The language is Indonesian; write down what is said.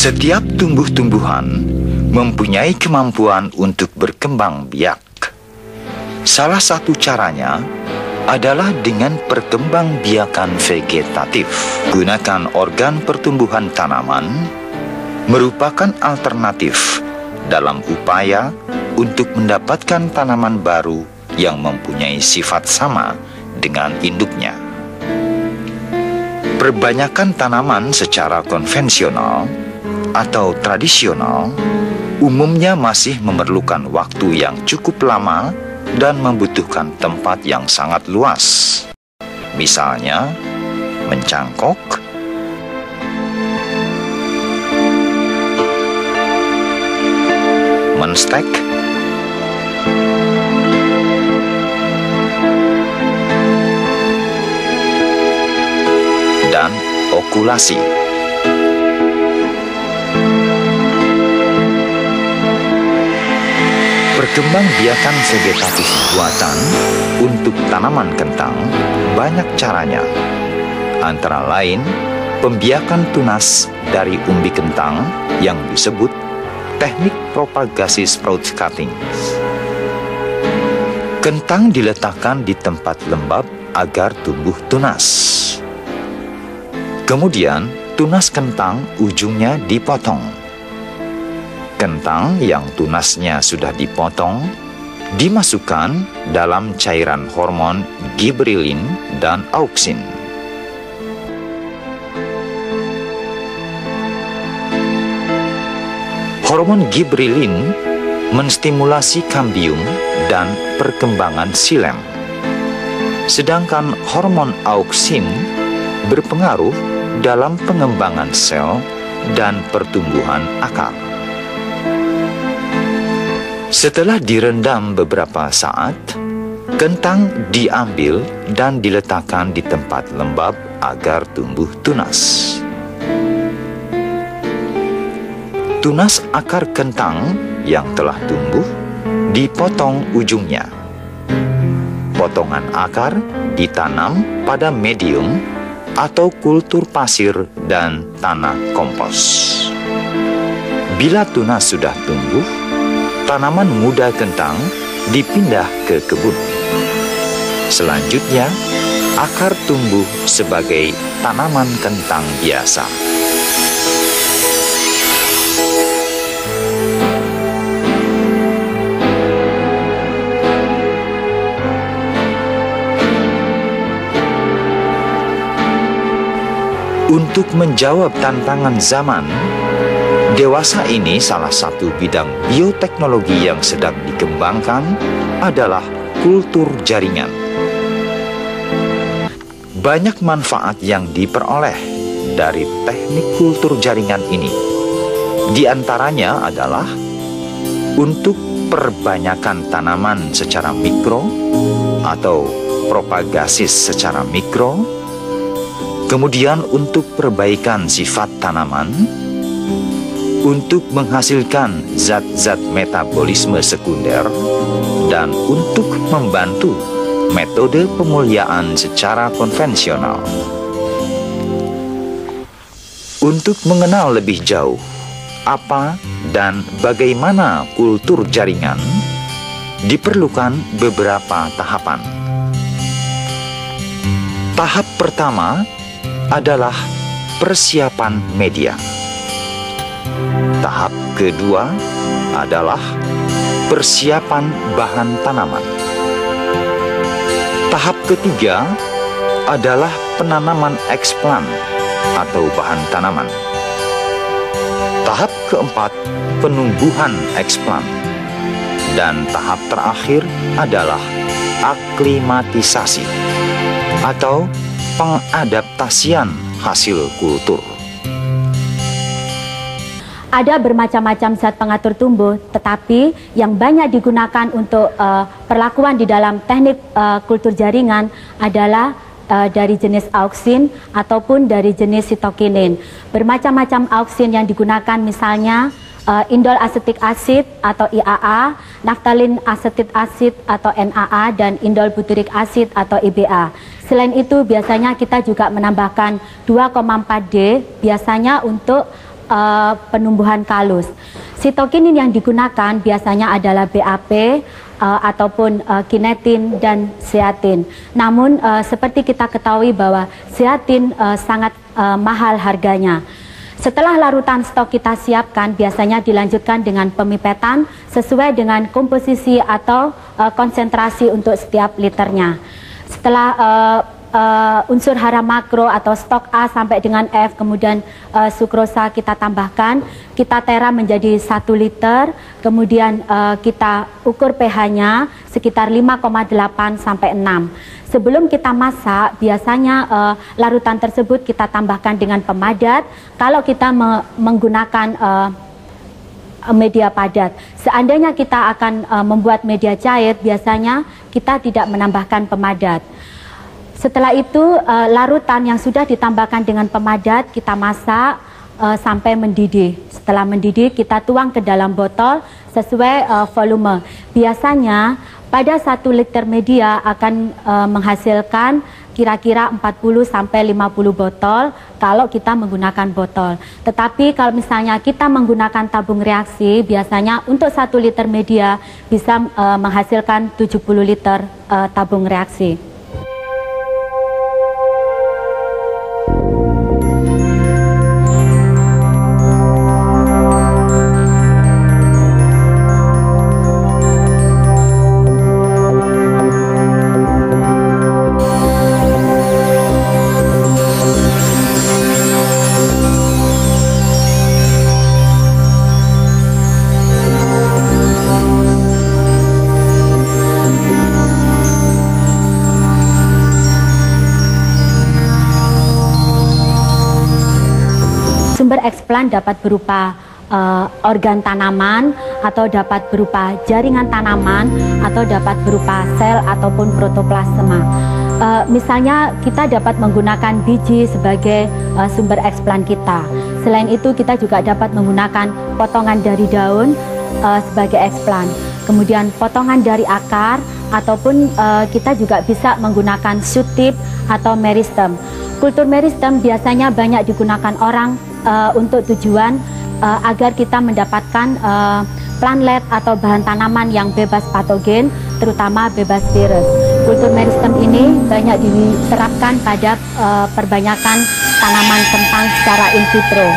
Setiap tumbuh-tumbuhan mempunyai kemampuan untuk berkembang biak. Salah satu caranya adalah dengan perkembangbiakan vegetatif. Gunakan organ pertumbuhan tanaman merupakan alternatif dalam upaya untuk mendapatkan tanaman baru yang mempunyai sifat sama dengan induknya. Perbanyakan tanaman secara konvensional atau tradisional umumnya masih memerlukan waktu yang cukup lama dan membutuhkan tempat yang sangat luas. Misalnya, mencangkok, menstek, dan okulasi. Perkembangbiakan vegetatif buatan untuk tanaman kentang banyak caranya. Antara lain, pembiakan tunas dari umbi kentang yang disebut teknik propagasi sprout cutting. Kentang diletakkan di tempat lembab agar tumbuh tunas. Kemudian, tunas kentang ujungnya dipotong. Kentang yang tunasnya sudah dipotong dimasukkan dalam cairan hormon gibberellin dan auxin. Hormon gibberellin menstimulasi kambium dan perkembangan xilem, sedangkan hormon auxin berpengaruh dalam pengembangan sel dan pertumbuhan akar. Setelah direndam beberapa saat, kentang diambil dan diletakkan di tempat lembab agar tumbuh tunas. Tunas akar kentang yang telah tumbuh dipotong ujungnya. Potongan akar ditanam pada medium atau kultur pasir dan tanah kompos. Bila tunas sudah tumbuh, tanaman muda kentang dipindah ke kebun. Selanjutnya, akar tumbuh sebagai tanaman kentang biasa. Untuk menjawab tantangan zaman, dewasa ini salah satu bidang bioteknologi yang sedang dikembangkan adalah kultur jaringan. Banyak manfaat yang diperoleh dari teknik kultur jaringan ini. Di antaranya adalah untuk perbanyakan tanaman secara mikro atau propagasis secara mikro, kemudian untuk perbaikan sifat tanaman, untuk menghasilkan zat-zat metabolisme sekunder, dan untuk membantu metode pemuliaan secara konvensional. Untuk mengenal lebih jauh apa dan bagaimana kultur jaringan, diperlukan beberapa tahapan. Tahap pertama adalah persiapan media. Tahap kedua adalah persiapan bahan tanaman. Tahap ketiga adalah penanaman eksplan atau bahan tanaman. Tahap keempat, penumbuhan eksplan. Dan tahap terakhir adalah aklimatisasi atau pengadaptasian hasil kultur. Ada bermacam-macam zat pengatur tumbuh, tetapi yang banyak digunakan untuk perlakuan di dalam teknik kultur jaringan adalah dari jenis auksin ataupun dari jenis sitokinin. Bermacam-macam auksin yang digunakan misalnya indol asetik asid atau IAA, naftalin asetit asid atau NAA, dan indol butyric asid atau IBA. Selain itu biasanya kita juga menambahkan 2,4-D biasanya untuk penumbuhan kalus. Sitokinin yang digunakan biasanya adalah BAP ataupun kinetin dan zeatin. Namun seperti kita ketahui bahwa zeatin sangat mahal harganya. Setelah larutan stok kita siapkan, biasanya dilanjutkan dengan pemipetan sesuai dengan komposisi atau konsentrasi untuk setiap liternya. Setelah unsur hara makro atau stok A sampai dengan F, kemudian sukrosa kita tambahkan, kita tera menjadi 1 liter, kemudian kita ukur pH-nya sekitar 5,8 sampai 6. Sebelum kita masak, biasanya larutan tersebut kita tambahkan dengan pemadat kalau kita menggunakan media padat. Seandainya kita akan membuat media cair, biasanya kita tidak menambahkan pemadat. Setelah itu larutan yang sudah ditambahkan dengan pemadat kita masak sampai mendidih. Setelah mendidih kita tuang ke dalam botol sesuai volume. Biasanya pada 1 liter media akan menghasilkan kira-kira 40 sampai 50 botol kalau kita menggunakan botol. Tetapi kalau misalnya kita menggunakan tabung reaksi, biasanya untuk 1 liter media bisa menghasilkan 70 liter tabung reaksi. Sumber eksplan dapat berupa organ tanaman, atau dapat berupa jaringan tanaman, atau dapat berupa sel ataupun protoplasma. Misalnya kita dapat menggunakan biji sebagai sumber eksplan kita. Selain itu kita juga dapat menggunakan potongan dari daun sebagai eksplan. Kemudian potongan dari akar, ataupun kita juga bisa menggunakan shoot tip atau meristem. Kultur meristem biasanya banyak digunakan orang untuk tujuan agar kita mendapatkan plantlet atau bahan tanaman yang bebas patogen, terutama bebas virus. Kultur meristem ini banyak diterapkan pada perbanyakan tanaman kentang secara in vitro.